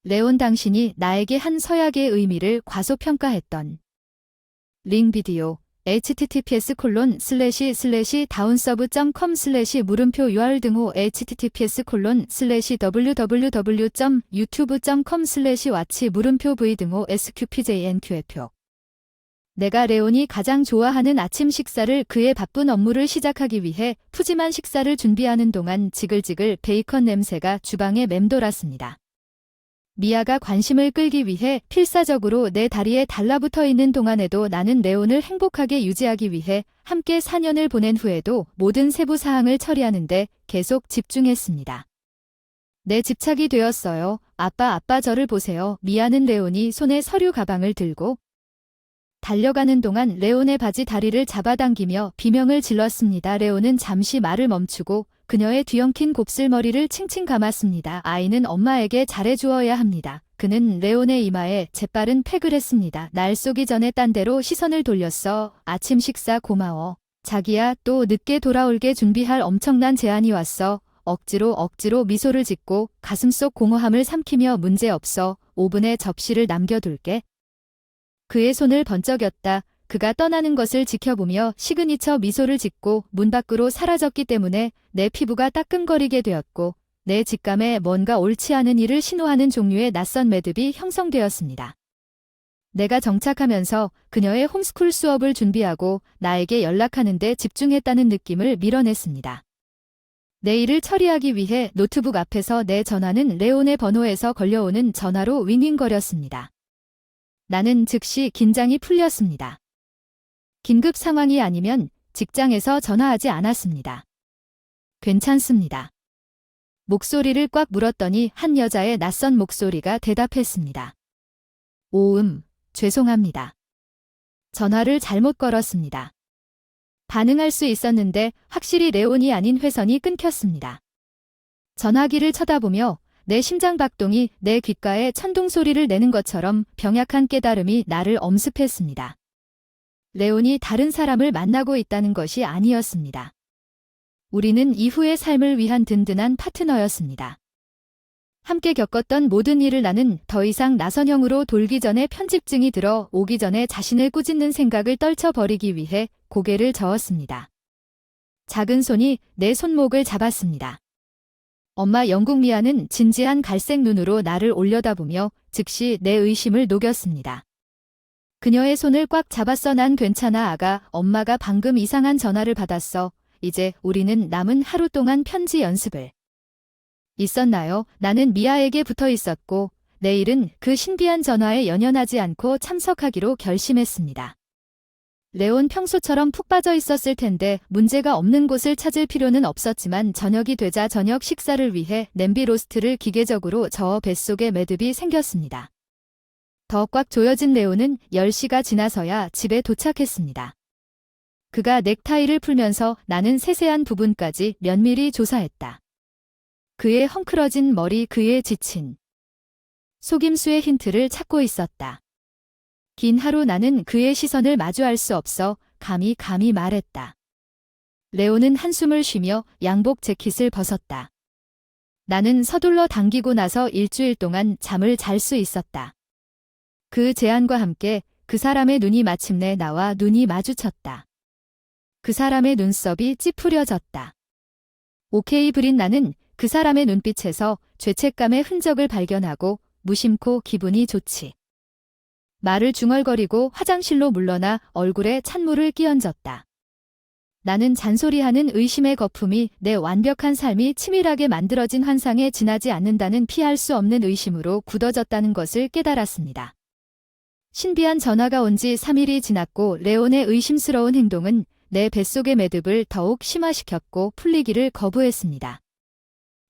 레온 당신이 나에게 한 서약의 의미를 과소평가했던 링 비디오 https://downsub.com/물음표 URL 등호 https://www.youtube.com/watch 물음표 v 등호 sqpjnq표 내가 레온이 가장 좋아하는 아침 식사를 그의 바쁜 업무를 시작하기 위해 푸짐한 식사를 준비하는 동안 지글지글 베이컨 냄새가 주방에 맴돌았습니다. 미아가 관심을 끌기 위해 필사적으로 내 다리에 달라붙어 있는 동안에도 나는 레온을 행복하게 유지하기 위해 함께 4년을 보낸 후에도 모든 세부 사항을 처리하는데 계속 집중했습니다. 내 집착이 되었어요. 아빠 저를 보세요. 미아는 레온이 손에 서류 가방을 들고 달려가는 동안 레온의 바지 다리를 잡아당기며 비명을 질렀습니다. 레온은 잠시 말을 멈추고 그녀의 뒤엉킨 곱슬머리를 칭칭 감았습니다. 아이는 엄마에게 잘해주어야 합니다. 그는 레온의 이마에 재빠른 팩을 했습니다. 날 쏘기 전에 딴 데로 시선을 돌렸어. 아침 식사 고마워. 자기야, 또 늦게 돌아올게 준비할 엄청난 제안이 왔어. 억지로 미소를 짓고 가슴속 공허함을 삼키며 문제없어. 오븐에 접시를 남겨둘게. 그의 손을 번쩍였다. 그가 떠나는 것을 지켜보며 시그니처 미소를 짓고 문 밖으로 사라졌기 때문에 내 피부가 따끔거리게 되었고 내 직감에 뭔가 옳지 않은 일을 신호하는 종류의 낯선 매듭이 형성되었습니다. 내가 정착하면서 그녀의 홈스쿨 수업을 준비하고 나에게 연락하는 데 집중했다는 느낌을 밀어냈습니다. 내 일을 처리하기 위해 노트북 앞에서 내 전화는 레온의 번호에서 걸려오는 전화로 윙윙거렸습니다. 나는 즉시 긴장이 풀렸습니다. 긴급 상황이 아니면 직장에서 전화하지 않았습니다. 괜찮습니다. 목소리를 꽉 물었더니 한 여자의 낯선 목소리가 대답했습니다. 죄송합니다. 전화를 잘못 걸었습니다. 반응할 수 있었는데 확실히 레온이 아닌 회선이 끊겼습니다. 전화기를 쳐다보며 내 심장 박동이 내 귓가에 천둥 소리를 내는 것처럼 병약한 깨달음이 나를 엄습했습니다. 레온이 다른 사람을 만나고 있다는 것이 아니었습니다. 우리는 이후의 삶을 위한 든든한 파트너였습니다. 함께 겪었던 모든 일을 나는 더 이상 나선형으로 돌기 전에 편집증이 들어 오기 전에 자신을 꾸짖는 생각을 떨쳐버리기 위해 고개를 저었습니다. 작은 손이 내 손목을 잡았습니다. 엄마 영국 미아는 진지한 갈색 눈으로 나를 올려다보며 즉시 내 의심을 녹였습니다. 그녀의 손을 꽉 잡았어. 난 괜찮아 아가. 엄마가 방금 이상한 전화를 받았어. 이제 우리는 남은 하루 동안 편지 연습을. 있었나요? 나는 미아에게 붙어 있었고 내일은 그 신비한 전화에 연연하지 않고 참석하기로 결심했습니다. 레온 평소처럼 푹 빠져 있었을 텐데 문제가 없는 곳을 찾을 필요는 없었지만 저녁이 되자 저녁 식사를 위해 냄비 로스트를 기계적으로 저어 뱃속에 매듭이 생겼습니다. 더 꽉 조여진 레온은 10시가 지나서야 집에 도착했습니다. 그가 넥타이를 풀면서 나는 세세한 부분까지 면밀히 조사했다. 그의 헝클어진 머리, 그의 지친 속임수의 힌트를 찾고 있었다. 긴 하루 나는 그의 시선을 마주할 수 없어 감히 말했다. 레온은 한숨을 쉬며 양복 재킷을 벗었다. 나는 서둘러 당기고 나서 일주일 동안 잠을 잘 수 있었다. 그 제안과 함께 그 사람의 눈이 마침내 나와 눈이 마주쳤다. 그 사람의 눈썹이 찌푸려졌다. 오케이 브린. 나는 그 사람의 눈빛에서 죄책감의 흔적을 발견하고 무심코 기분이 좋지. 말을 중얼거리고 화장실로 물러나 얼굴에 찬물을 끼얹었다. 나는 잔소리하는 의심의 거품이 내 완벽한 삶이 치밀하게 만들어진 환상에 지나지 않는다는 피할 수 없는 의심으로 굳어졌다는 것을 깨달았습니다. 신비한 전화가 온 지 3일이 지났고 레온의 의심스러운 행동은 내 뱃속의 매듭을 더욱 심화시켰고 풀리기를 거부했습니다.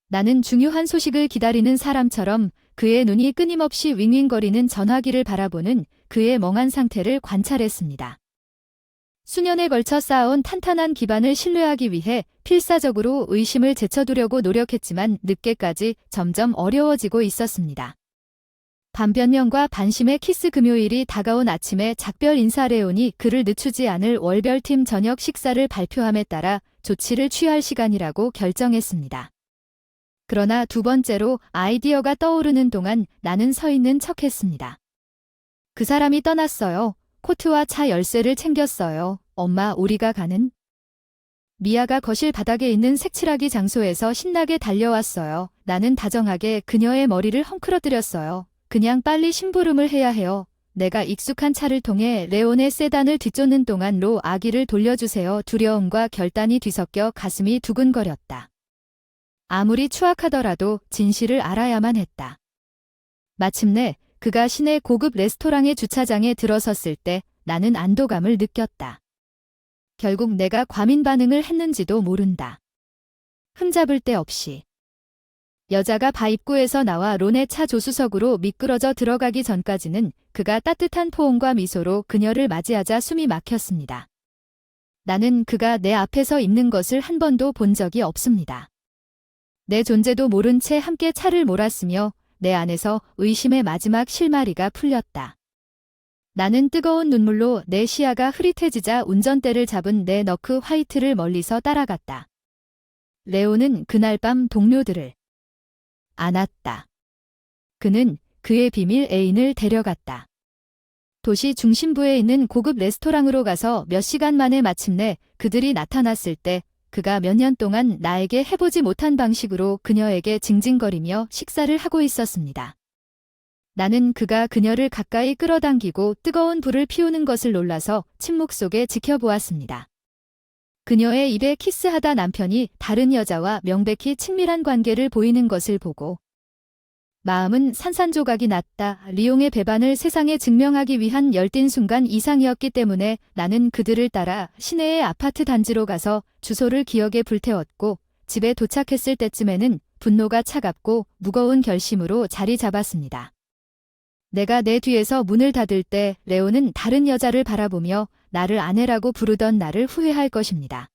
나는 중요한 소식을 기다리는 사람처럼 그의 눈이 끊임없이 윙윙거리는 전화기를 바라보는 그의 멍한 상태를 관찰했습니다. 수년에 걸쳐 쌓아온 탄탄한 기반을 신뢰하기 위해 필사적으로 의심을 제쳐두려고 노력했지만 늦게까지 점점 어려워지고 있었습니다. 반변명과 반심의 키스. 금요일이 다가온 아침에 작별 인사. 레온이 그를 늦추지 않을 월별팀 저녁 식사를 발표함에 따라 조치를 취할 시간이라고 결정했습니다. 그러나 두 번째로 아이디어가 떠오르는 동안 나는 서 있는 척했습니다. 그 사람이 떠났어요. 코트와 차 열쇠를 챙겼어요. 엄마, 우리가 가는? 미아가 거실 바닥에 있는 색칠하기 장소에서 신나게 달려왔어요. 나는 다정하게 그녀의 머리를 헝클어뜨렸어요. 그냥 빨리 심부름을 해야 해요. 내가 익숙한 차를 통해 레온의 세단을 뒤쫓는 동안 로 아기를 돌려주세요. 두려움과 결단이 뒤섞여 가슴이 두근거렸다. 아무리 추악하더라도 진실을 알아야만 했다. 마침내 그가 시내 고급 레스토랑의 주차장에 들어섰을 때 나는 안도감을 느꼈다. 결국 내가 과민 반응을 했는지도 모른다. 흠잡을 데 없이. 여자가 바 입구에서 나와 론의 차 조수석으로 미끄러져 들어가기 전까지는 그가 따뜻한 포옹과 미소로 그녀를 맞이하자 숨이 막혔습니다. 나는 그가 내 앞에서 입는 것을 한 번도 본 적이 없습니다. 내 존재도 모른 채 함께 차를 몰았으며 내 안에서 의심의 마지막 실마리가 풀렸다. 나는 뜨거운 눈물로 내 시야가 흐릿해지자 운전대를 잡은 내 너크 화이트를 멀리서 따라갔다. 레오는 그날 밤 동료들을 안았다. 그는 그의 비밀 애인을 데려갔다. 도시 중심부에 있는 고급 레스토랑으로 가서 몇 시간 만에 마침내 그들이 나타났을 때 그가 몇 년 동안 나에게 해보지 못한 방식으로 그녀에게 징징거리며 식사를 하고 있었습니다. 나는 그가 그녀를 가까이 끌어당기고 뜨거운 불을 피우는 것을 놀라서 침묵 속에 지켜보았습니다. 그녀의 입에 키스하다 남편이 다른 여자와 명백히 친밀한 관계를 보이는 것을 보고 마음은 산산조각이 났다. 리옹의 배반을 세상에 증명하기 위한 열띤 순간 이상이었기 때문에 나는 그들을 따라 시내의 아파트 단지로 가서 주소를 기억에 불태웠고 집에 도착했을 때쯤에는 분노가 차갑고 무거운 결심으로 자리 잡았습니다. 내가 내 뒤에서 문을 닫을 때 레오는 다른 여자를 바라보며 나를 아내라고 부르던 나를 후회할 것입니다.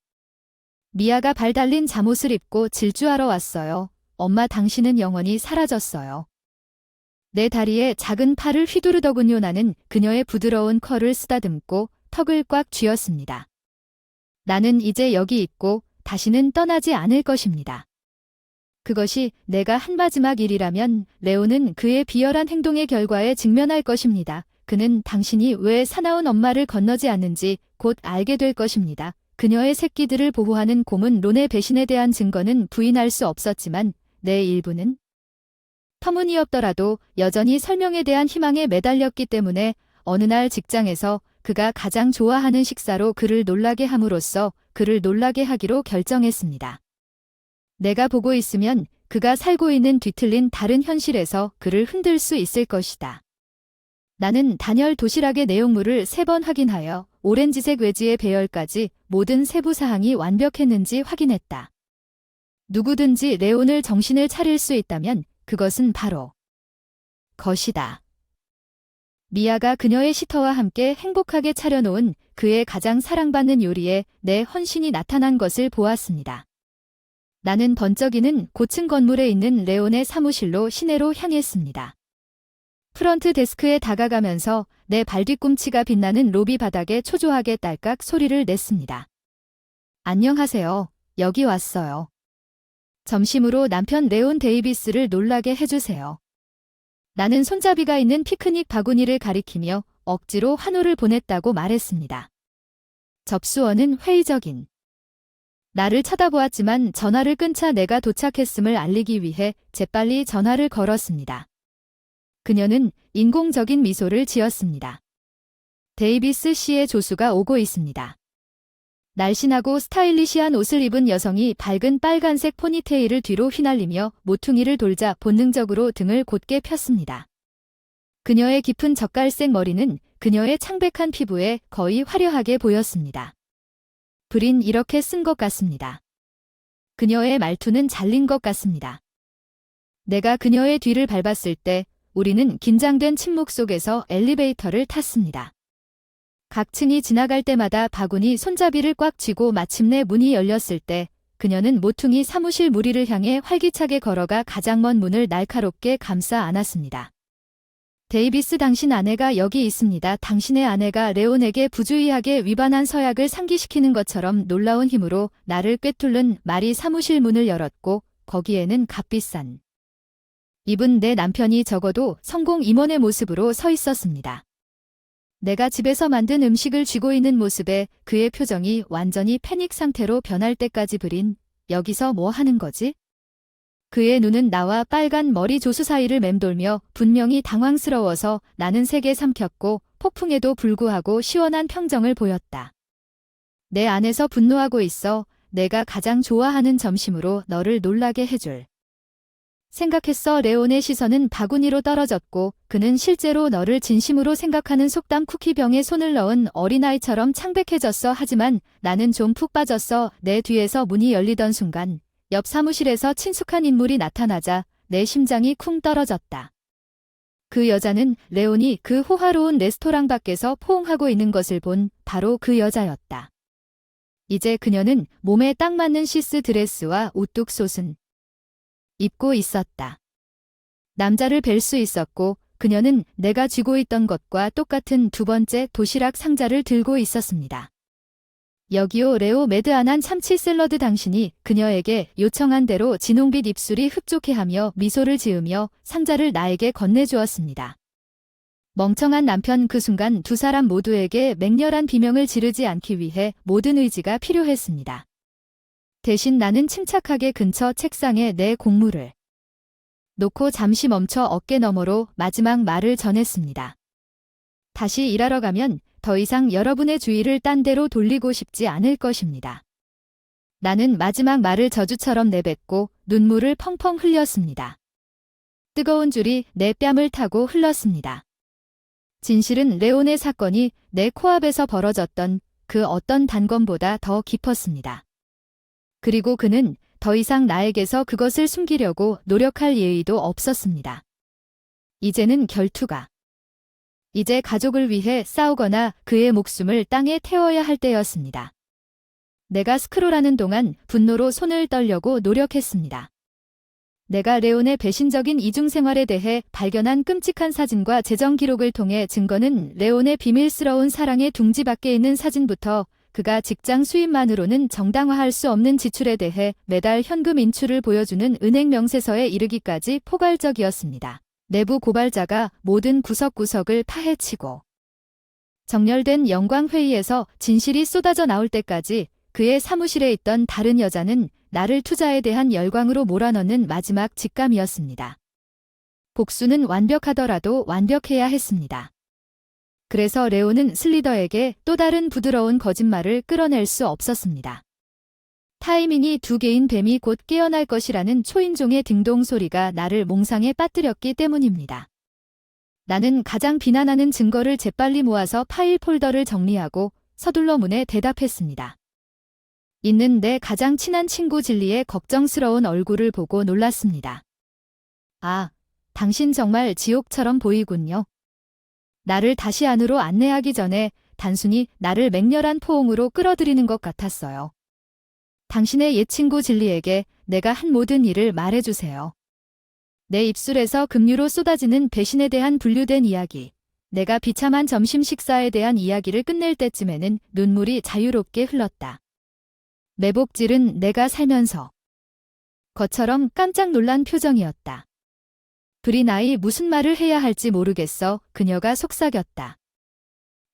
미아가 발 달린 잠옷을 입고 질주하러 왔어요. 엄마, 당신은 영원히 사라졌어요. 내 다리에 작은 팔을 휘두르더군요. 나는 그녀의 부드러운 컬을 쓰다듬고 턱을 꽉 쥐었습니다. 나는 이제 여기 있고 다시는 떠나지 않을 것입니다. 그것이 내가 한 마지막 일이라면 레오는 그의 비열한 행동의 결과에 직면할 것입니다. 그는 당신이 왜 사나운 엄마를 건너지 않는지 곧 알게 될 것입니다. 그녀의 새끼들을 보호하는 곰은 론의 배신에 대한 증거는 부인할 수 없었지만 내 일부는 터무니없더라도 여전히 설명에 대한 희망에 매달렸기 때문에 어느 날 직장에서 그가 가장 좋아하는 식사로 그를 놀라게 함으로써 그를 놀라게 하기로 결정했습니다. 내가 보고 있으면 그가 살고 있는 뒤틀린 다른 현실에서 그를 흔들 수 있을 것이다. 나는 단열 도시락의 내용물을 3번 확인하여 오렌지색 외지의 배열까지 모든 세부 사항이 완벽했는지 확인했다. 누구든지 레온을 정신을 차릴 수 있다면 그것은 바로 것이다. 미아가 그녀의 시터와 함께 행복하게 차려놓은 그의 가장 사랑받는 요리에 내 헌신이 나타난 것을 보았습니다. 나는 번쩍이는 고층 건물에 있는 레온의 사무실로 시내로 향했습니다. 프런트 데스크에 다가가면서 내 발뒤꿈치가 빛나는 로비 바닥에 초조하게 딸깍 소리를 냈습니다. 안녕하세요. 여기 왔어요. 점심으로 남편 레온 데이비스를 놀라게 해주세요. 나는 손잡이가 있는 피크닉 바구니를 가리키며 억지로 한호를 보냈다고 말했습니다. 접수원은 회의적인 나를 쳐다보았지만 전화를 끊자 내가 도착했음을 알리기 위해 재빨리 전화를 걸었습니다. 그녀는 인공적인 미소를 지었습니다. 데이비스 씨의 조수가 오고 있습니다. 날씬하고 스타일리시한 옷을 입은 여성이 밝은 빨간색 포니테일을 뒤로 휘날리며 모퉁이를 돌자 본능적으로 등을 곧게 폈습니다. 그녀의 깊은 젓갈색 머리는 그녀의 창백한 피부에 거의 화려하게 보였습니다. 불인 이렇게 쓴 것 같습니다. 그녀의 말투는 잘린 것 같습니다. 내가 그녀의 뒤를 밟았을 때 우리는 긴장된 침묵 속에서 엘리베이터를 탔습니다. 각 층이 지나갈 때마다 바구니 손잡이를 꽉 쥐고 마침내 문이 열렸을 때 그녀는 모퉁이 사무실 무리를 향해 활기차게 걸어가 가장 먼 문을 날카롭게 감싸 안았습니다. 데이비스, 당신 아내가 여기 있습니다. 당신의 아내가 레온에게 부주의하게 위반한 서약을 상기시키는 것처럼 놀라운 힘으로 나를 꿰뚫는 말이 사무실 문을 열었고 거기에는 값비싼 입은 내 남편이 적어도 성공 임원의 모습으로 서 있었습니다. 내가 집에서 만든 음식을 쥐고 있는 모습에 그의 표정이 완전히 패닉 상태로 변할 때까지 그린 여기서 뭐 하는 거지? 그의 눈은 나와 빨간 머리 조수 사이를 맴돌며 분명히 당황스러워서 나는 세게 삼켰고 폭풍에도 불구하고 시원한 평정을 보였다. 내 안에서 분노하고 있어. 내가 가장 좋아하는 점심으로 너를 놀라게 해줄. 생각했어. 레온의 시선은 바구니로 떨어졌고 그는 실제로 너를 진심으로 생각하는 속담 쿠키병에 손을 넣은 어린아이처럼 창백해졌어. 하지만 나는 좀 푹 빠졌어. 내 뒤에서 문이 열리던 순간 옆 사무실에서 친숙한 인물이 나타나자 내 심장이 쿵 떨어졌다. 그 여자는 레온이 그 호화로운 레스토랑 밖에서 포옹하고 있는 것을 본 바로 그 여자였다. 이제 그녀는 몸에 딱 맞는 시스 드레스와 우뚝 솟은 입고 있었다. 남자를 뵐 수 있었고 그녀는 내가 쥐고 있던 것과 똑같은 두 번째 도시락 상자를 들고 있었습니다. 여기요. 레오 매드안한 참치 샐러드. 당신이 그녀에게 요청한 대로 진홍빛 입술이 흡족해하며 미소를 지으며 상자를 나에게 건네주었습니다. 멍청한 남편. 그 순간 두 사람 모두에게 맹렬한 비명을 지르지 않기 위해 모든 의지가 필요했습니다. 대신 나는 침착하게 근처 책상에 내 공물을 놓고 잠시 멈춰 어깨 너머로 마지막 말을 전했습니다. 다시 일하러 가면 더 이상 여러분의 주의를 딴 데로 돌리고 싶지 않을 것입니다. 나는 마지막 말을 저주처럼 내뱉고 눈물을 펑펑 흘렸습니다. 뜨거운 줄이 내 뺨을 타고 흘렀습니다. 진실은 레온의 사건이 내 코앞에서 벌어졌던 그 어떤 단검보다 더 깊었습니다. 그리고 그는 더 이상 나에게서 그것을 숨기려고 노력할 예의도 없었습니다. 이제는 결투가. 이제 가족을 위해 싸우거나 그의 목숨을 땅에 태워야 할 때였습니다. 내가 스크롤하는 동안 분노로 손을 떨려고 노력했습니다. 내가 레온의 배신적인 이중생활에 대해 발견한 끔찍한 사진과 재정 기록을 통해 증거는 레온의 비밀스러운 사랑의 둥지 밖에 있는 사진부터 그가 직장 수입만으로는 정당화할 수 없는 지출에 대해 매달 현금 인출을 보여주는 은행 명세서에 이르기까지 포괄적이었습니다. 내부 고발자가 모든 구석구석을 파헤치고 정렬된 영광회의에서 진실이 쏟아져 나올 때까지 그의 사무실에 있던 다른 여자는 나를 투자에 대한 열광으로 몰아넣는 마지막 직감이었습니다. 복수는 완벽하더라도 완벽해야 했습니다. 그래서 레온은 슬리더에게 또 다른 부드러운 거짓말을 끌어낼 수 없었습니다. 타이밍이 두 개인 뱀이 곧 깨어날 것이라는 초인종의 딩동 소리가 나를 몽상에 빠뜨렸기 때문입니다. 나는 가장 비난하는 증거를 재빨리 모아서 파일 폴더를 정리하고 서둘러 문에 대답했습니다. 있는 내 가장 친한 친구 진리의 걱정스러운 얼굴을 보고 놀랐습니다. 아, 당신 정말 지옥처럼 보이군요. 나를 다시 안으로 안내하기 전에 단순히 나를 맹렬한 포옹으로 끌어들이는 것 같았어요. 당신의 옛 친구 진리에게 내가 한 모든 일을 말해주세요. 내 입술에서 급류로 쏟아지는 배신에 대한 분류된 이야기, 내가 비참한 점심 식사에 대한 이야기를 끝낼 때쯤에는 눈물이 자유롭게 흘렀다. 매복질은 내가 살면서 것처럼 깜짝 놀란 표정이었다. 브리나이 무슨 말을 해야 할지 모르겠어. 그녀가 속삭였다.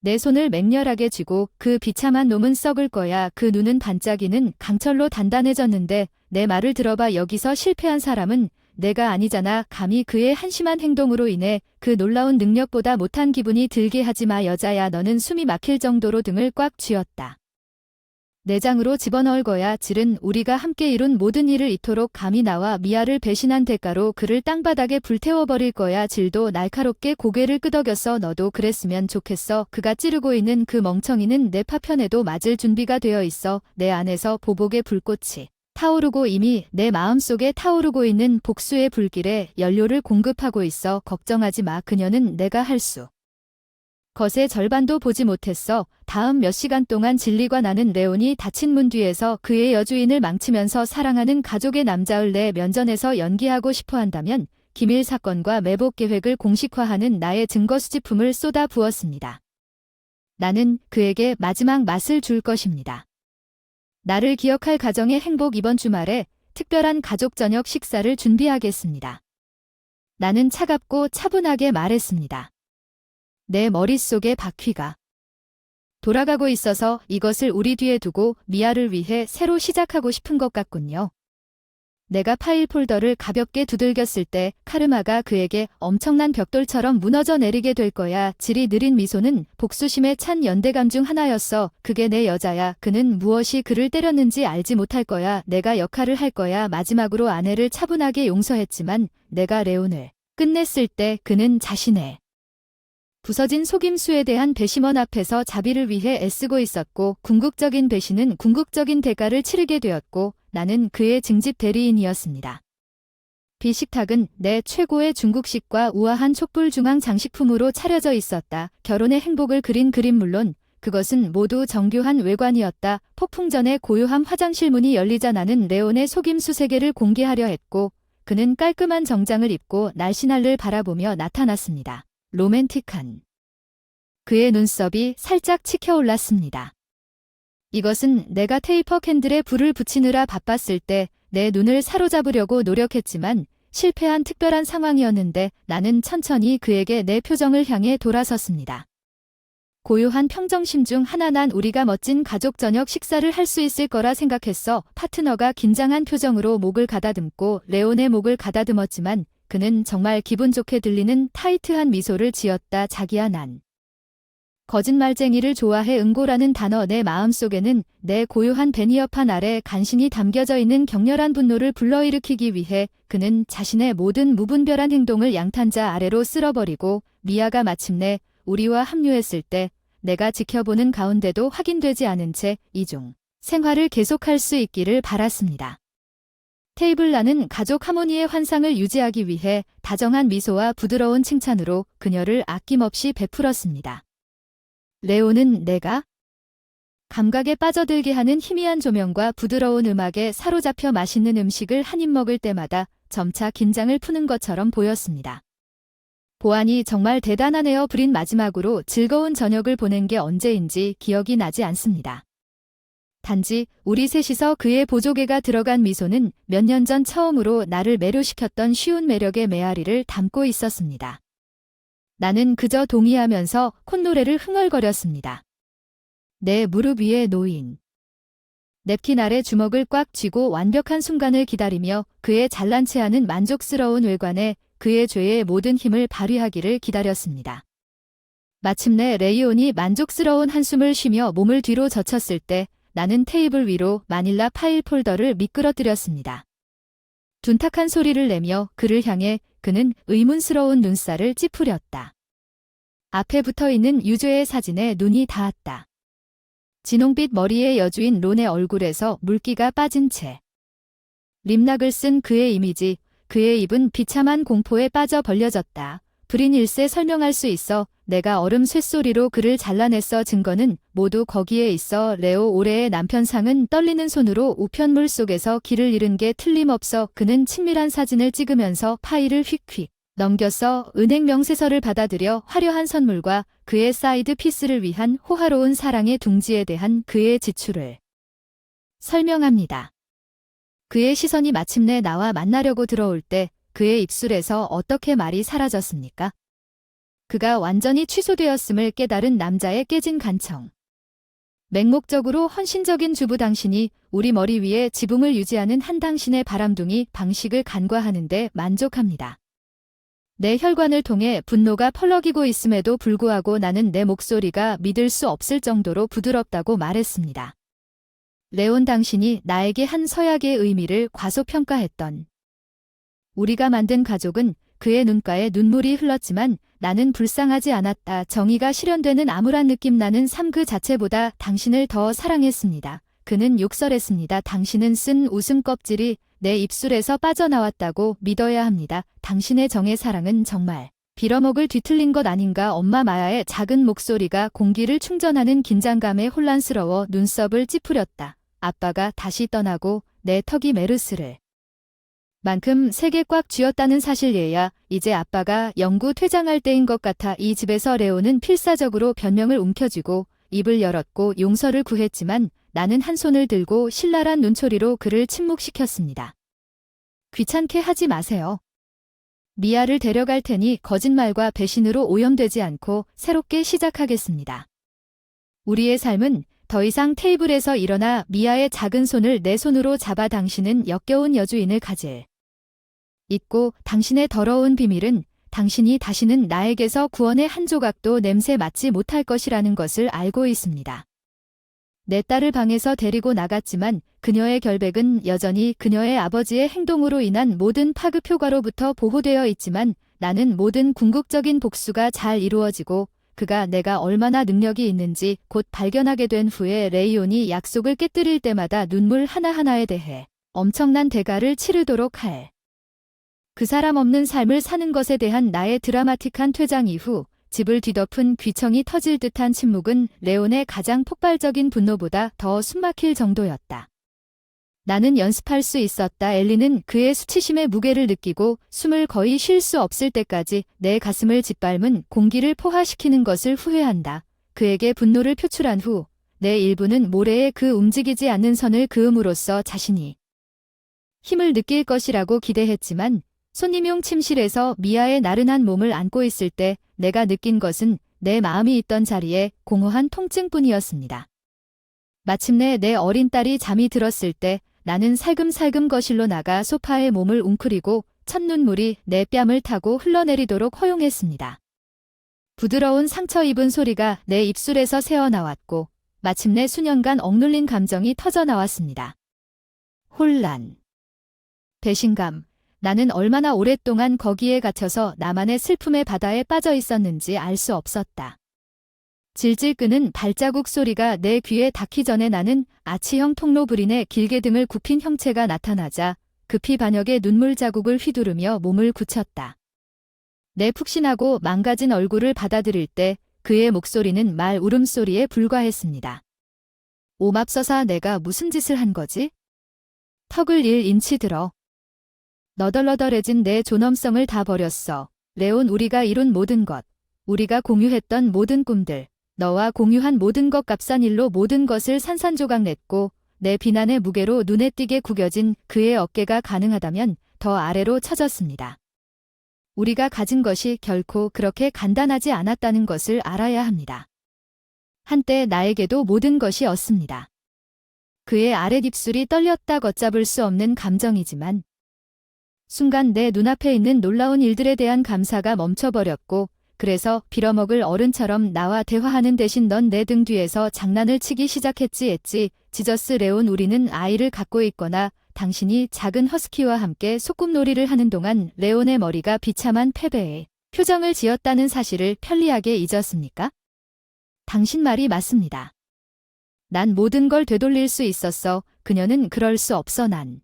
내 손을 맹렬하게 쥐고 그 비참한 놈은 썩을 거야. 그 눈은 반짝이는 강철로 단단해졌는데 내 말을 들어봐. 여기서 실패한 사람은 내가 아니잖아. 감히 그의 한심한 행동으로 인해 그 놀라운 능력보다 못한 기분이 들게 하지 마. 여자야, 너는 숨이 막힐 정도로 등을 꽉 쥐었다. 내장으로 집어넣을 거야. 질은 우리가 함께 이룬 모든 일을 이토록 감히 나와 미아를 배신한 대가로 그를 땅바닥에 불태워버릴 거야. 질도 날카롭게 고개를 끄덕였어. 너도 그랬으면 좋겠어. 그가 찌르고 있는 그 멍청이는 내 파편에도 맞을 준비가 되어 있어. 내 안에서 보복의 불꽃이 타오르고 이미 내 마음속에 타오르고 있는 복수의 불길에 연료를 공급하고 있어. 걱정하지 마. 그녀는 내가 할 수 것의 절반도 보지 못했어. 다음 몇 시간 동안 진리과 나는 레온이 닫힌 문 뒤에서 그의 여주인을 망치면서 사랑하는 가족의 남자을 내 면전에서 연기하고 싶어 한다면 기밀 사건과 매복 계획을 공식화하는 나의 증거 수집품을 쏟아 부었습니다. 나는 그에게 마지막 맛을 줄 것입니다. 나를 기억할 가정의 행복. 이번 주말에 특별한 가족 저녁 식사를 준비하겠습니다. 나는 차갑고 차분하게 말했습니다. 내 머릿속에 바퀴가 돌아가고 있어서 이것을 우리 뒤에 두고 미아를 위해 새로 시작하고 싶은 것 같군요. 내가 파일 폴더를 가볍게 두들겼을 때 카르마가 그에게 엄청난 벽돌처럼 무너져 내리게 될 거야. 질이 느린 미소는 복수심에 찬 연대감 중 하나였어. 그게 내 여자야. 그는 무엇이 그를 때렸는지 알지 못할 거야. 내가 역할을 할 거야. 마지막으로 아내를 차분하게 용서했지만 내가 레온을 끝냈을 때 그는 자신의 부서진 속임수에 대한 배심원 앞에서 자비를 위해 애쓰고 있었고 궁극적인 배신은 궁극적인 대가를 치르게 되었고 나는 그의 증집 대리인이었습니다. 비식탁은 내 최고의 중국식과 우아한 촛불 중앙 장식품으로 차려져 있었다. 결혼의 행복을 그린 그림 물론 그것은 모두 정교한 외관이었다. 폭풍 전에 고요한 화장실 문이 열리자 나는 레온의 속임수 세계를 공개하려 했고 그는 깔끔한 정장을 입고 날씬할를 바라보며 나타났습니다. 로맨틱한 그의 눈썹이 살짝 치켜올랐습니다. 이것은 내가 테이퍼 캔들에 불을 붙이느라 바빴을 때 내 눈을 사로잡으려고 노력했지만 실패한 특별한 상황이었는데 나는 천천히 그에게 내 표정을 향해 돌아섰습니다. 고요한 평정심 중 하나 난 우리가 멋진 가족 저녁 식사를 할 수 있을 거라 생각했어. 파트너가 긴장한 표정으로 목을 가다듬고 레온의 목을 가다듬었지만 그는 정말 기분 좋게 들리는 타이트한 미소를 지었다. 자기야 난 거짓말쟁이를 좋아해. 응고라는 단어 내 마음속에는 내 고요한 베니어판 아래 간신히 담겨져 있는 격렬한 분노를 불러일으키기 위해 그는 자신의 모든 무분별한 행동을 양탄자 아래로 쓸어버리고 미아가 마침내 우리와 합류했을 때 내가 지켜보는 가운데도 확인되지 않은 채 이중 생활을 계속할 수 있기를 바랐습니다. 테이블 나는 가족 하모니의 환상을 유지하기 위해 다정한 미소와 부드러운 칭찬으로 그녀를 아낌없이 베풀었습니다. 레온은 내가 감각에 빠져들게 하는 희미한 조명과 부드러운 음악에 사로잡혀 맛있는 음식을 한 입 먹을 때마다 점차 긴장을 푸는 것처럼 보였습니다. 보안이 정말 대단하네요. 브린 마지막으로 즐거운 저녁을 보낸 게 언제인지 기억이 나지 않습니다. 단지 우리 셋이서 그의 보조개가 들어간 미소는 몇 년 전 처음으로 나를 매료시켰던 쉬운 매력의 메아리를 담고 있었습니다. 나는 그저 동의하면서 콧노래를 흥얼거렸습니다. 내 무릎 위에 놓인 냅킨 아래 주먹을 꽉 쥐고 완벽한 순간을 기다리며 그의 잘난 체 않은 만족스러운 외관에 그의 죄의 모든 힘을 발휘하기를 기다렸습니다. 마침내 레이온이 만족스러운 한숨을 쉬며 몸을 뒤로 젖혔을 때 나는 테이블 위로 마닐라 파일 폴더를 미끄러뜨렸습니다. 둔탁한 소리를 내며 그를 향해 그는 의문스러운 눈살을 찌푸렸다. 앞에 붙어있는 유죄의 사진에 눈이 닿았다. 진홍빛 머리의 여주인 론의 얼굴에서 물기가 빠진 채 림락을 쓴 그의 이미지, 그의 입은 비참한 공포에 빠져 벌려졌다. 브린 일세 설명할 수 있어. 내가 얼음 쇳소리로 그를 잘라냈어. 증거는 모두 거기에 있어. 레오 올해의 남편상은 떨리는 손으로 우편물 속에서 길을 잃은 게 틀림없어. 그는 친밀한 사진을 찍으면서 파일을 휙휙 넘겼어. 은행 명세서를 받아들여 화려한 선물과 그의 사이드 피스를 위한 호화로운 사랑의 둥지에 대한 그의 지출을 설명합니다. 그의 시선이 마침내 나와 만나려고 들어올 때 그의 입술에서 어떻게 말이 사라졌습니까? 그가 완전히 취소되었음을 깨달은 남자의 깨진 간청. 맹목적으로 헌신적인 주부 당신이 우리 머리 위에 지붕을 유지하는 한 당신의 바람둥이 방식을 간과하는데 만족합니다. 내 혈관을 통해 분노가 펄럭이고 있음에도 불구하고 나는 내 목소리가 믿을 수 없을 정도로 부드럽다고 말했습니다. 레온 당신이 나에게 한 서약의 의미를 과소평가했던 우리가 만든 가족은 그의 눈가에 눈물이 흘렀지만 나는 불쌍하지 않았다. 정의가 실현되는 암울한 느낌 나는 삶 그 자체보다 당신을 더 사랑했습니다. 그는 욕설했습니다. 당신은 쓴 웃음 껍질이 내 입술에서 빠져나왔다고 믿어야 합니다. 당신의 정의 사랑은 정말 빌어먹을 뒤틀린 것 아닌가. 엄마 마야의 작은 목소리가 공기를 충전하는 긴장감에 혼란스러워 눈썹을 찌푸렸다. 아빠가 다시 떠나고 내 턱이 메르스를 만큼 세게 꽉 쥐었다는 사실 얘야. 이제 아빠가 영구 퇴장할 때인 것 같아. 이 집에서 레오는 필사적으로 변명을 움켜쥐고 입을 열었고 용서를 구했지만 나는 한 손을 들고 신랄한 눈초리로 그를 침묵시켰습니다. 귀찮게 하지 마세요. 미아를 데려갈 테니 거짓말과 배신으로 오염되지 않고 새롭게 시작하겠습니다. 우리의 삶은 더 이상 테이블에서 일어나 미아의 작은 손을 내 손으로 잡아 당신은 역겨운 여주인을 가질. 잊고 당신의 더러운 비밀은 당신이 다시는 나에게서 구원의 한 조각도 냄새 맡지 못할 것이라는 것을 알고 있습니다. 내 딸을 방에서 데리고 나갔지만 그녀의 결백은 여전히 그녀의 아버지의 행동으로 인한 모든 파급 효과로부터 보호되어 있지만 나는 모든 궁극적인 복수가 잘 이루어지고 그가 내가 얼마나 능력이 있는지 곧 발견하게 된 후에 레이온이 약속을 깨뜨릴 때마다 눈물 하나하나에 대해 엄청난 대가를 치르도록 할. 그 사람 없는 삶을 사는 것에 대한 나의 드라마틱한 퇴장 이후 집을 뒤덮은 귀청이 터질 듯한 침묵은 레온의 가장 폭발적인 분노보다 더 숨막힐 정도였다. 나는 연습할 수 있었다. 엘리는 그의 수치심의 무게를 느끼고 숨을 거의 쉴 수 없을 때까지 내 가슴을 짓밟은 공기를 포화시키는 것을 후회한다. 그에게 분노를 표출한 후 내 일부는 모래에 그 움직이지 않는 선을 그음으로써 자신이 힘을 느낄 것이라고 기대했지만 손님용 침실에서 미아의 나른한 몸을 안고 있을 때 내가 느낀 것은 내 마음이 있던 자리에 공허한 통증뿐이었습니다. 마침내 내 어린 딸이 잠이 들었을 때 나는 살금살금 거실로 나가 소파에 몸을 웅크리고 첫눈물이 내 뺨을 타고 흘러내리도록 허용했습니다. 부드러운 상처 입은 소리가 내 입술에서 새어나왔고 마침내 수년간 억눌린 감정이 터져나왔습니다. 혼란, 배신감, 나는 얼마나 오랫동안 거기에 갇혀서 나만의 슬픔의 바다에 빠져 있었는지 알 수 없었다. 질질 끄는 발자국 소리가 내 귀에 닿기 전에 나는 아치형 통로 불인에 길게 등을 굽힌 형체가 나타나자 급히 반역의 눈물 자국을 휘두르며 몸을 굳혔다. 내 푹신하고 망가진 얼굴을 받아들일 때 그의 목소리는 말 울음소리에 불과했습니다. 오맙서사 내가 무슨 짓을 한 거지? 턱을 1인치 들어. 너덜너덜해진 내 존엄성을 다 버렸어. 레온, 우리가 이룬 모든 것, 우리가 공유했던 모든 꿈들, 너와 공유한 모든 것 값싼 일로 모든 것을 산산조각 냈고 내 비난의 무게로 눈에 띄게 구겨진 그의 어깨가 가능하다면 더 아래로 처졌습니다. 우리가 가진 것이 결코 그렇게 간단하지 않았다는 것을 알아야 합니다. 한때 나에게도 모든 것이 었습니다. 그의 아랫입술이 떨렸다. 걷잡을 수 없는 감정이지만 순간 내 눈앞에 있는 놀라운 일들에 대한 감사가 멈춰버렸고 그래서 빌어먹을 어른처럼 나와 대화하는 대신 넌 내 등 뒤에서 장난을 치기 시작했지 했지. 지저스 레온, 우리는 아이를 갖고 있거나 당신이 작은 허스키와 함께 소꿉놀이를 하는 동안 레온의 머리가 비참한 패배에 표정을 지었다는 사실을 편리하게 잊었습니까? 당신 말이 맞습니다. 난 모든 걸 되돌릴 수 있었어. 그녀는 그럴 수 없어. 난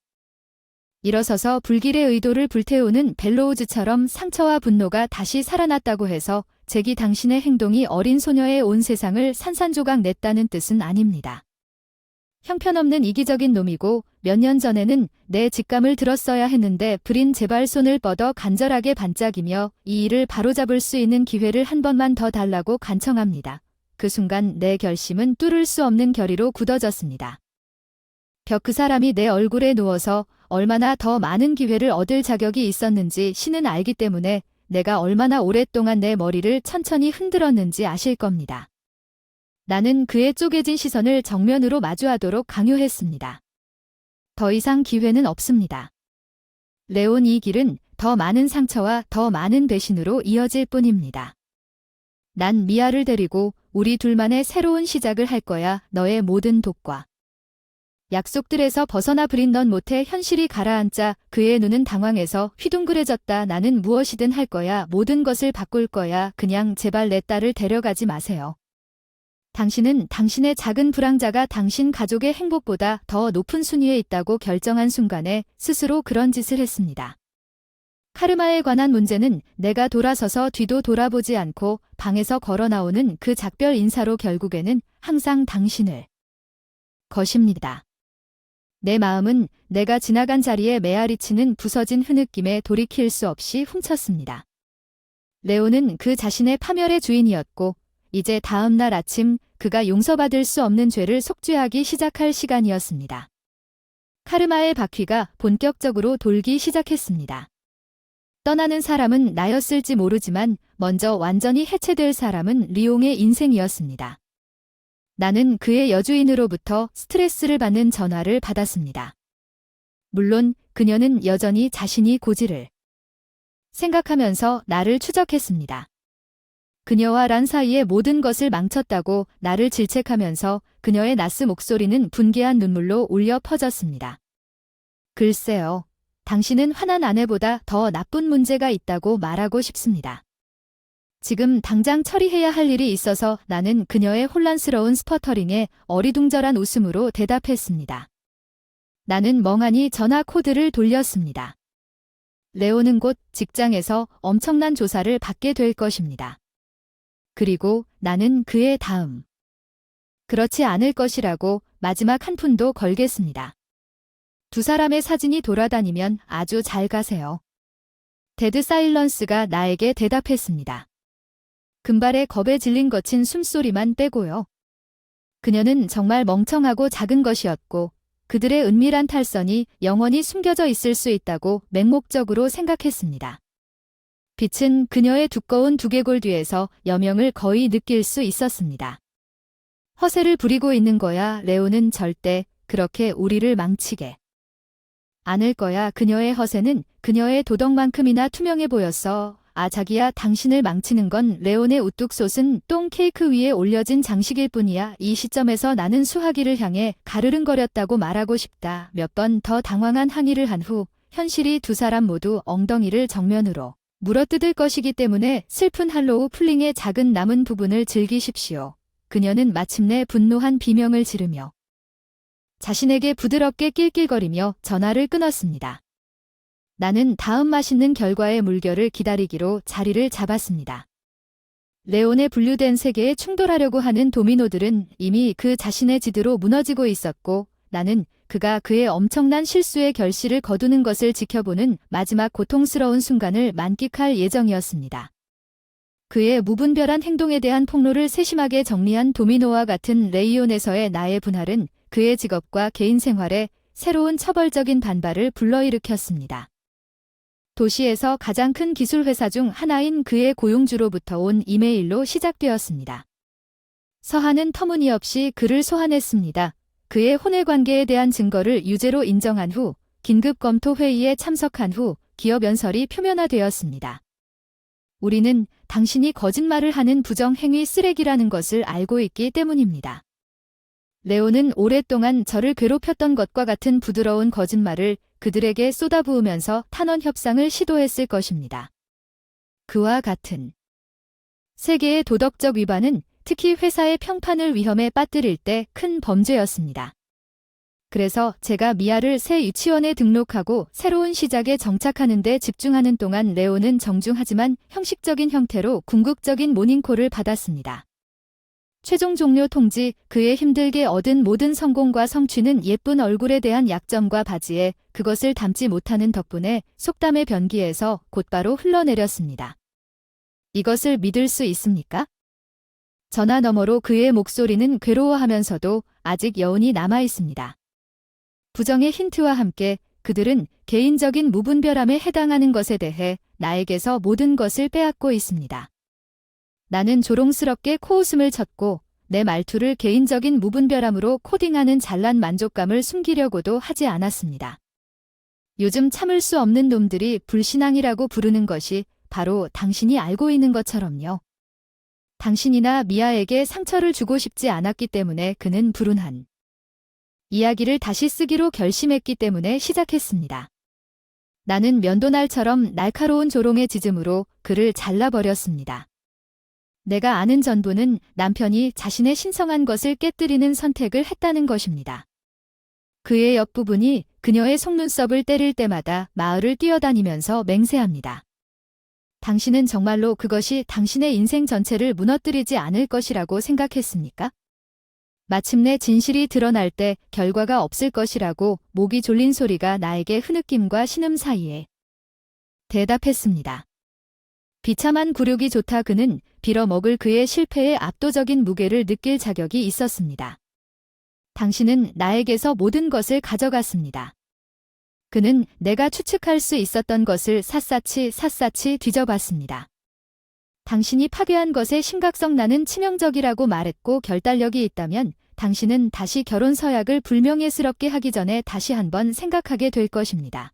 일어서서 불길의 의도를 불태우는 벨로우즈처럼 상처와 분노가 다시 살아났다고 해서 잭이 당신의 행동이 어린 소녀의 온 세상을 산산조각 냈다는 뜻은 아닙니다. 형편없는 이기적인 놈이고 몇 년 전에는 내 직감을 들었어야 했는데 브린, 제발 손을 뻗어 간절하게 반짝이며 이 일을 바로잡을 수 있는 기회를 한 번만 더 달라고 간청합니다. 그 순간 내 결심은 뚫을 수 없는 결의로 굳어졌습니다. 그 사람이 내 얼굴에 누워서 얼마나 더 많은 기회를 얻을 자격이 있었는지 신은 알기 때문에 내가 얼마나 오랫동안 내 머리를 천천히 흔들었는지 아실 겁니다. 나는 그의 쪼개진 시선을 정면으로 마주하도록 강요했습니다. 더 이상 기회는 없습니다. 레온, 이 길은 더 많은 상처와 더 많은 배신으로 이어질 뿐입니다. 난 미아를 데리고 우리 둘만의 새로운 시작을 할 거야. 너의 모든 독과 약속들에서 벗어나 브린, 넌 못해. 현실이 가라앉자 그의 눈은 당황해서 휘둥그레졌다. 나는 무엇이든 할 거야. 모든 것을 바꿀 거야. 그냥 제발 내 딸을 데려가지 마세요. 당신은 당신의 작은 불황자가 당신 가족의 행복보다 더 높은 순위에 있다고 결정한 순간에 스스로 그런 짓을 했습니다. 카르마에 관한 문제는 내가 돌아서서 뒤도 돌아보지 않고 방에서 걸어 나오는 그 작별 인사로 결국에는 항상 당신을 것입니다. 내 마음은 내가 지나간 자리에 메아리치는 부서진 흐느낌에 돌이킬 수 없이 훔쳤습니다. 레오는 그 자신의 파멸의 주인이었고 이제 다음 날 아침 그가 용서받을 수 없는 죄를 속죄하기 시작할 시간이었습니다. 카르마의 바퀴가 본격적으로 돌기 시작했습니다. 떠나는 사람은 나였을지 모르지만 먼저 완전히 해체될 사람은 리옹의 인생이었습니다. 나는 그의 여주인으로부터 스트레스를 받는 전화를 받았습니다. 물론 그녀는 여전히 자신이 고지를 생각하면서 나를 추적했습니다. 그녀와 란 사이의 모든 것을 망쳤다고 나를 질책하면서 그녀의 나스 목소리는 분개한 눈물로 울려 퍼졌습니다. 글쎄요. 당신은 화난 아내보다 더 나쁜 문제가 있다고 말하고 싶습니다. 지금 당장 처리해야 할 일이 있어서 나는 그녀의 혼란스러운 스퍼터링에 어리둥절한 웃음으로 대답했습니다. 나는 멍하니 전화 코드를 돌렸습니다. 레오는 곧 직장에서 엄청난 조사를 받게 될 것입니다. 그리고 나는 그의 다음. 그렇지 않을 것이라고 마지막 한 푼도 걸겠습니다. 두 사람의 사진이 돌아다니면 아주 잘 가세요. 데드 사일런스가 나에게 대답했습니다. 금발의 겁에 질린 거친 숨소리만 빼고요. 그녀는 정말 멍청하고 작은 것이었고 그들의 은밀한 탈선이 영원히 숨겨져 있을 수 있다고 맹목적으로 생각했습니다. 빛은 그녀의 두꺼운 두개골 뒤에서 여명을 거의 느낄 수 있었습니다. 허세를 부리고 있는 거야. 레오는 절대 그렇게 우리를 망치게 않을 거야. 그녀의 허세는 그녀의 도덕만큼이나 투명해 보였어. 아, 자기야, 당신을 망치는 건 레온의 우뚝 솟은 똥 케이크 위에 올려진 장식일 뿐이야. 이 시점에서 나는 수화기를 향해 가르릉거렸다고 말하고 싶다. 몇 번 더 당황한 항의를 한 후 현실이 두 사람 모두 엉덩이를 정면으로 물어뜯을 것이기 때문에 슬픈 할로우 플링의 작은 남은 부분을 즐기십시오. 그녀는 마침내 분노한 비명을 지르며 자신에게 부드럽게 낄낄거리며 전화를 끊었습니다. 나는 다음 맛있는 결과의 물결을 기다리기로 자리를 잡았습니다. 레온의 분류된 세계에 충돌하려고 하는 도미노들은 이미 그 자신의 지드로 무너지고 있었고 나는 그가 그의 엄청난 실수의 결실을 거두는 것을 지켜보는 마지막 고통스러운 순간을 만끽할 예정이었습니다. 그의 무분별한 행동에 대한 폭로를 세심하게 정리한 도미노와 같은 레이온에서의 나의 분할은 그의 직업과 개인 생활에 새로운 처벌적인 반발을 불러일으켰습니다. 도시에서 가장 큰 기술 회사 중 하나인 그의 고용주로부터 온 이메일로 시작되었습니다. 서한은 터무니없이 그를 소환했습니다. 그의 혼외 관계에 대한 증거를 유죄로 인정한 후 긴급 검토 회의에 참석한 후 기업 연설이 표면화되었습니다. 우리는 당신이 거짓말을 하는 부정행위 쓰레기라는 것을 알고 있기 때문입니다. 레오는 오랫동안 저를 괴롭혔던 것과 같은 부드러운 거짓말을 그들에게 쏟아부으면서 탄원 협상을 시도했을 것입니다. 그와 같은 세계의 도덕적 위반은 특히 회사의 평판을 위험에 빠뜨릴 때 큰 범죄였습니다. 그래서 제가 미아를 새 유치원에 등록하고 새로운 시작에 정착하는 데 집중하는 동안 레오는 정중하지만 형식적인 형태로 궁극적인 모닝콜을 받았습니다. 최종 종료 통지, 그의 힘들게 얻은 모든 성공과 성취는 예쁜 얼굴에 대한 약점과 바지에 그것을 담지 못하는 덕분에 속담의 변기에서 곧바로 흘러내렸습니다. 이것을 믿을 수 있습니까? 전화 너머로 그의 목소리는 괴로워하면서도 아직 여운이 남아 있습니다. 부정의 힌트와 함께 그들은 개인적인 무분별함에 해당하는 것에 대해 나에게서 모든 것을 빼앗고 있습니다. 나는 조롱스럽게 코웃음을 쳤고 내 말투를 개인적인 무분별함으로 코딩하는 잘난 만족감을 숨기려고도 하지 않았습니다. 요즘 참을 수 없는 놈들이 불신앙이라고 부르는 것이 바로 당신이 알고 있는 것처럼요. 당신이나 미아에게 상처를 주고 싶지 않았기 때문에 그는 불운한 이야기를 다시 쓰기로 결심했기 때문에 시작했습니다. 나는 면도날처럼 날카로운 조롱의 짖음으로 그를 잘라버렸습니다. 내가 아는 전부는 남편이 자신의 신성한 것을 깨뜨리는 선택을 했다는 것입니다. 그의 옆부분이 그녀의 속눈썹을 때릴 때마다 마을을 뛰어다니면서 맹세합니다. 당신은 정말로 그것이 당신의 인생 전체를 무너뜨리지 않을 것이라고 생각했습니까? 마침내 진실이 드러날 때 결과가 없을 것이라고 목이 졸린 소리가 나에게 흐느낌과 신음 사이에 대답했습니다. 비참한 굴욕이 좋다. 그는 빌어먹을 그의 실패의 압도적인 무게를 느낄 자격이 있었습니다. 당신은 나에게서 모든 것을 가져갔습니다. 그는 내가 추측할 수 있었던 것을 샅샅이 뒤져봤습니다. 당신이 파괴한 것의 심각성 나는 치명적이라고 말했고 결단력이 있다면 당신은 다시 결혼 서약을 불명예스럽게 하기 전에 다시 한번 생각하게 될 것입니다.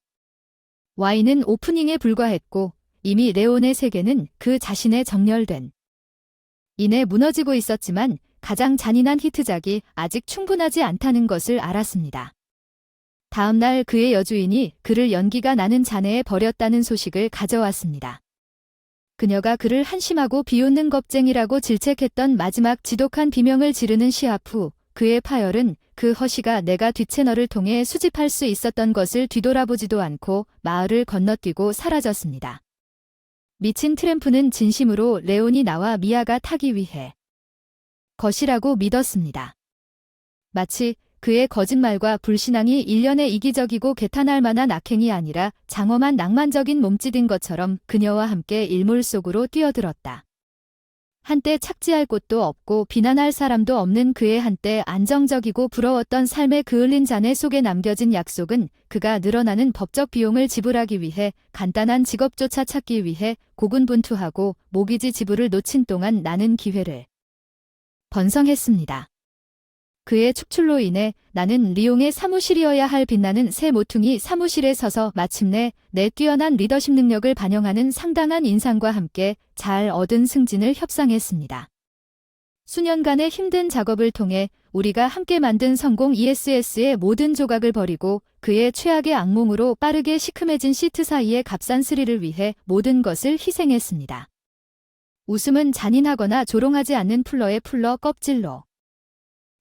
와인은 오프닝에 불과했고 이미 레온의 세계는 그 자신의 정렬된 인에 무너지고 있었지만 가장 잔인한 히트작이 아직 충분하지 않다는 것을 알았습니다. 다음 날 그의 여주인이 그를 연기가 나는 잔해에 버렸다는 소식을 가져왔습니다. 그녀가 그를 한심하고 비웃는 겁쟁이라고 질책했던 마지막 지독한 비명을 지르는 시합 후 그의 파열은 그 허시가 내가 뒷채널을 통해 수집할 수 있었던 것을 뒤돌아보지도 않고 마을을 건너뛰고 사라졌습니다. 미친 트램프는 진심으로 레온이 나와 미아가 타기 위해 것이라고 믿었습니다. 마치 그의 거짓말과 불신앙이 일련의 이기적이고 개탄할 만한 악행이 아니라 장엄한 낭만적인 몸짓인 것처럼 그녀와 함께 일몰 속으로 뛰어들었다. 한때 착지할 곳도 없고 비난할 사람도 없는 그의 한때 안정적이고 부러웠던 삶의 그을린 잔해 속에 남겨진 약속은 그가 늘어나는 법적 비용을 지불하기 위해 간단한 직업조차 찾기 위해 고군분투하고 모기지 지불을 놓친 동안 나는 기회를 번성했습니다. 그의 축출로 인해 나는 리옹의 사무실이어야 할 빛나는 새 모퉁이 사무실에 서서 마침내 내 뛰어난 리더십 능력을 반영하는 상당한 인상과 함께 잘 얻은 승진을 협상했습니다. 수년간의 힘든 작업을 통해 우리가 함께 만든 성공 ESS의 모든 조각을 버리고 그의 최악의 악몽으로 빠르게 시큼해진 시트 사이의 값싼 스릴을 위해 모든 것을 희생했습니다. 웃음은 잔인하거나 조롱하지 않는 풀러의 풀러 껍질로.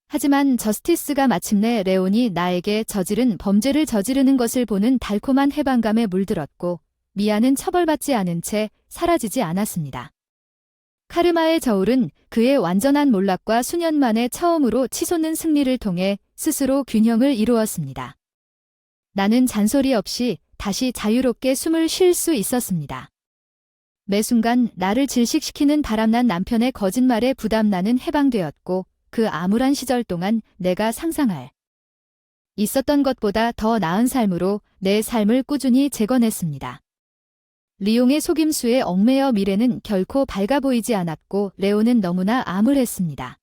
하지만 저스티스가 마침내 레온이 나에게 저지른 범죄를 저지르는 것을 보는 달콤한 해방감에 물들었고 미아는 처벌받지 않은 채 사라지지 않았습니다. 카르마의 저울은 그의 완전한 몰락과 수년 만에 처음으로 치솟는 승리를 통해 스스로 균형을 이루었습니다. 나는 잔소리 없이 다시 자유롭게 숨을 쉴 수 있었습니다. 매 순간 나를 질식시키는 바람난 남편의 거짓말에 부담나는 해방되었고 그 암울한 시절 동안 내가 상상할 있었던 것보다 더 나은 삶으로 내 삶을 꾸준히 재건했습니다. 리옹의 속임수에 얽매여 미래는 결코 밝아 보이지 않았고 레온은 너무나 암울했습니다.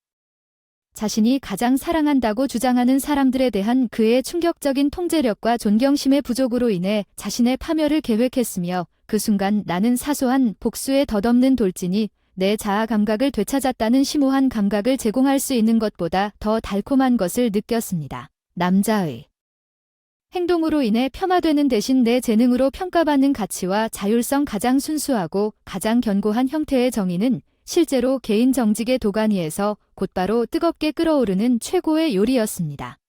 자신이 가장 사랑한다고 주장하는 사람들에 대한 그의 충격적인 통제력과 존경심의 부족으로 인해 자신의 파멸을 계획했으며 그 순간 나는 사소한 복수의 덧없는 돌진이 내 자아 감각을 되찾았다는 심오한 감각을 제공할 수 있는 것보다 더 달콤한 것을 느꼈습니다. 남자의 행동으로 인해 폄하되는 대신 내 재능으로 평가받는 가치와 자율성 가장 순수하고 가장 견고한 형태의 정의는 실제로 개인 정직의 도가니에서 곧바로 뜨겁게 끓어오르는 최고의 요리였습니다.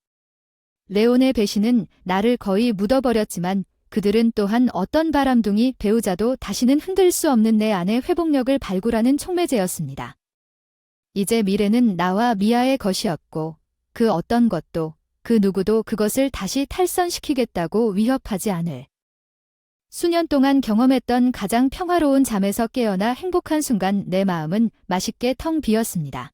레온의 배신은 나를 거의 묻어버렸지만 그들은 또한 어떤 바람둥이 배우자도 다시는 흔들 수 없는 내 안의 회복력을 발굴하는 촉매제였습니다. 이제 미래는 나와 미아의 것이었고 그 어떤 것도 그 누구도 그것을 다시 탈선시키겠다고 위협하지 않을. 수년 동안 경험했던 가장 평화로운 잠에서 깨어나 행복한 순간 내 마음은 맛있게 텅 비었습니다.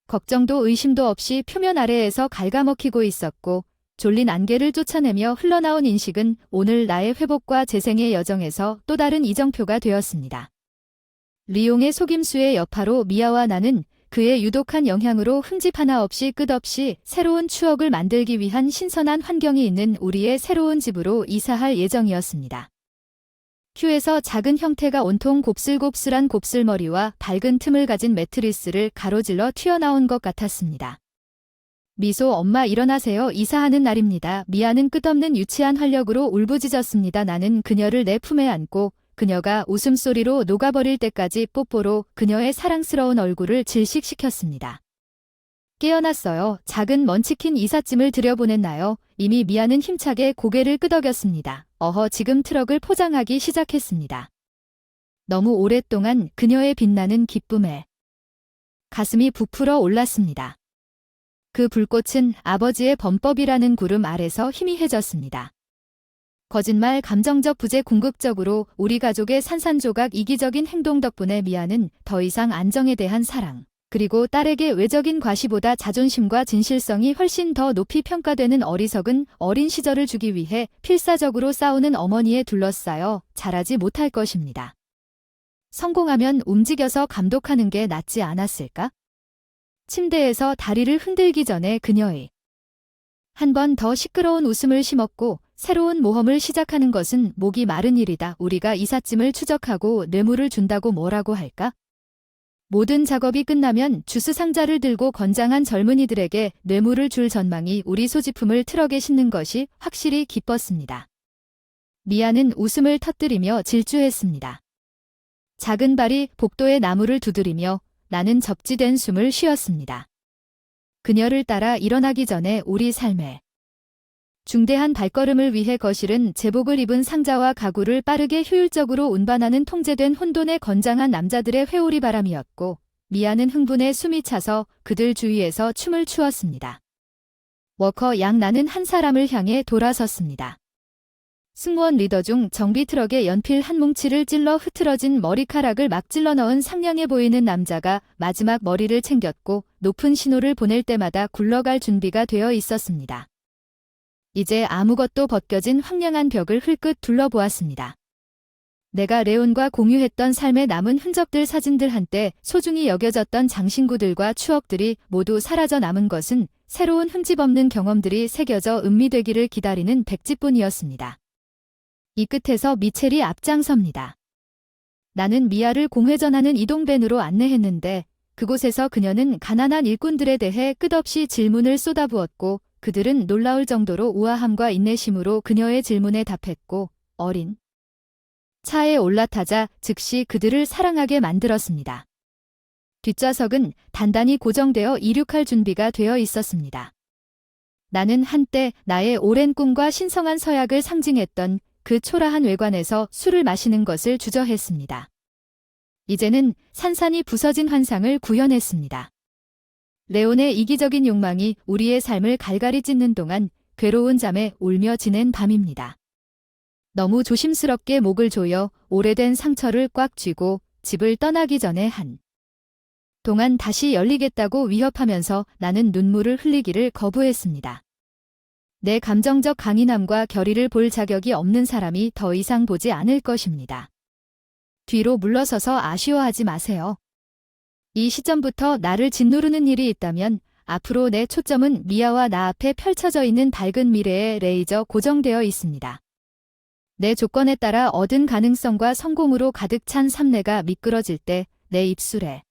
걱정도 의심도 없이 표면 아래에서 갉아먹히고 있었고 졸린 안개를 쫓아내며 흘러나온 인식은 오늘 나의 회복과 재생의 여정에서 또 다른 이정표가 되었습니다. 리옹의 속임수의 여파로 미아와 나는 그의 유독한 영향으로 흠집 하나 없이 끝없이 새로운 추억을 만들기 위한 신선한 환경이 있는 우리의 새로운 집으로 이사할 예정이었습니다. 큐에서 작은 형태가 온통 곱슬곱슬한 곱슬머리와 밝은 틈을 가진 매트리스를 가로질러 튀어나온 것 같았습니다. 미소 엄마 일어나세요. 이사하는 날입니다. 미아는 끝없는 유치한 활력으로 울부짖었습니다. 나는 그녀를 내 품에 안고 그녀가 웃음소리로 녹아버릴 때까지 뽀뽀로 그녀의 사랑스러운 얼굴을 질식시켰습니다. 깨어났어요. 작은 먼치킨 이삿짐을 들여보냈나요? 이미 미아는 힘차게 고개를 끄덕였습니다. 지금 트럭을 포장하기 시작했습니다. 너무 오랫동안 그녀의 빛나는 기쁨에 가슴이 부풀어 올랐습니다. 그 불꽃은 아버지의 범법이라는 구름 아래서 희미해졌습니다. 거짓말, 감정적 부재, 궁극적으로 우리 가족의 산산조각 이기적인 행동 덕분에 미아는 더 이상 안정에 대한 사랑, 그리고 딸에게 외적인 과시보다 자존심과 진실성이 훨씬 더 높이 평가되는 어리석은 어린 시절을 주기 위해 필사적으로 싸우는 어머니에 둘러싸여 자라지 못할 것입니다. 성공하면 움직여서 감독하는 게 낫지 않았을까? 침대에서 다리를 흔들기 전에 그녀의 한 번 더 시끄러운 웃음을 심었고 새로운 모험을 시작하는 것은 목이 마른 일이다. 우리가 이삿짐을 추적하고 뇌물을 준다고 뭐라고 할까? 모든 작업이 끝나면 주스 상자를 들고 건장한 젊은이들에게 뇌물을 줄 전망이 우리 소지품을 트럭에 싣는 것이 확실히 기뻤습니다. 미아는 웃음을 터뜨리며 질주했습니다. 작은 발이 복도의 나무를 두드리며 나는 접지된 숨을 쉬었습니다. 그녀를 따라 일어나기 전에 우리 삶에 중대한 발걸음을 위해 거실은 제복을 입은 상자와 가구를 빠르게 효율적으로 운반하는 통제된 혼돈의 건장한 남자들의 회오리 바람이었고 미아는 흥분에 숨이 차서 그들 주위에서 춤을 추었습니다. 워커 양 나는 한 사람을 향해 돌아섰습니다. 승무원 리더 중 정비 트럭의 연필 한 뭉치를 찔러 흐트러진 머리카락을 막 찔러 넣은 상냥해 보이는 남자가 마지막 머리를 챙겼고 높은 신호를 보낼 때마다 굴러갈 준비가 되어 있었습니다. 이제 아무것도 벗겨진 황량한 벽을 흘끗 둘러보았습니다. 내가 레온과 공유했던 삶의 남은 흔적들 사진들 한때 소중히 여겨졌던 장신구들과 추억들이 모두 사라져 남은 것은 새로운 흠집 없는 경험들이 새겨져 음미되기를 기다리는 백지뿐이었습니다. 이 끝에서 미첼이 앞장섭니다. 나는 미아를 공회전하는 이동밴으로 안내했는데 그곳에서 그녀는 가난한 일꾼들에 대해 끝없이 질문을 쏟아부었고 그들은 놀라울 정도로 우아함과 인내심으로 그녀의 질문에 답했고 어린 차에 올라타자 즉시 그들을 사랑하게 만들었습니다. 뒷좌석은 단단히 고정되어 이륙할 준비가 되어 있었습니다. 나는 한때 나의 오랜 꿈과 신성한 서약을 상징했던 그 초라한 외관에서 술을 마시는 것을 주저했습니다. 이제는 산산이 부서진 환상을 구현했습니다. 레온의 이기적인 욕망이 우리의 삶을 갈갈이 찢는 동안 괴로운 잠에 울며 지낸 밤입니다. 너무 조심스럽게 목을 조여 오래된 상처를 꽉 쥐고 집을 떠나기 전에 한 동안 다시 열리겠다고 위협하면서 나는 눈물을 흘리기를 거부했습니다. 내 감정적 강인함과 결의를 볼 자격이 없는 사람이 더 이상 보지 않을 것입니다. 뒤로 물러서서 아쉬워하지 마세요. 이 시점부터 나를 짓누르는 일이 있다면 앞으로 내 초점은 미아와 나 앞에 펼쳐져 있는 밝은 미래에 레이저 고정되어 있습니다. 내 조건에 따라 얻은 가능성과 성공으로 가득 찬 삶내가 미끄러질 때 내 입술에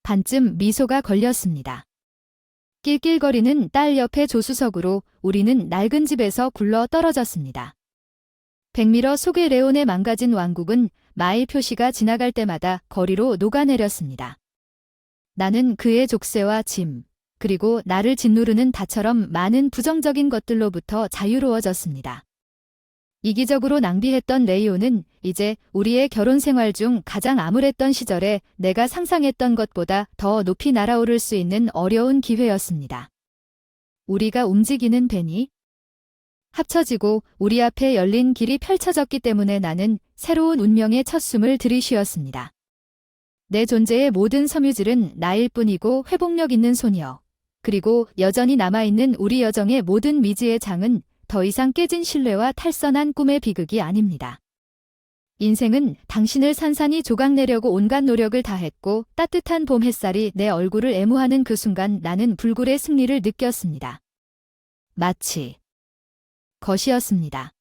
반쯤 미소가 걸렸습니다. 낄낄거리는 딸 옆에 조수석으로 우리는 낡은 집에서 굴러 떨어졌습니다. 백미러 속의 레온의 망가진 왕국은 마일 표시가 지나갈 때마다 거리로 녹아내렸습니다. 나는 그의 족쇄와 짐, 그리고 나를 짓누르는 다처럼 많은 부정적인 것들로부터 자유로워졌습니다. 이기적으로 낭비했던 레이온은 이제 우리의 결혼 생활 중 가장 암울했던 시절에 내가 상상했던 것보다 더 높이 날아오를 수 있는 어려운 기회였습니다. 우리가 움직이는 밴이 합쳐지고 우리 앞에 열린 길이 펼쳐졌기 때문에 나는 새로운 운명의 첫 숨을 들이쉬었습니다. 내 존재의 모든 섬유질은 나일 뿐이고 회복력 있는 소녀, 그리고 여전히 남아있는 우리 여정의 모든 미지의 장은 더 이상 깨진 신뢰와 탈선한 꿈의 비극이 아닙니다. 인생은 당신을 산산이 조각내려고 온갖 노력을 다했고 따뜻한 봄 햇살이 내 얼굴을 애무하는 그 순간 나는 불굴의 승리를 느꼈습니다. 마치 것이었습니다.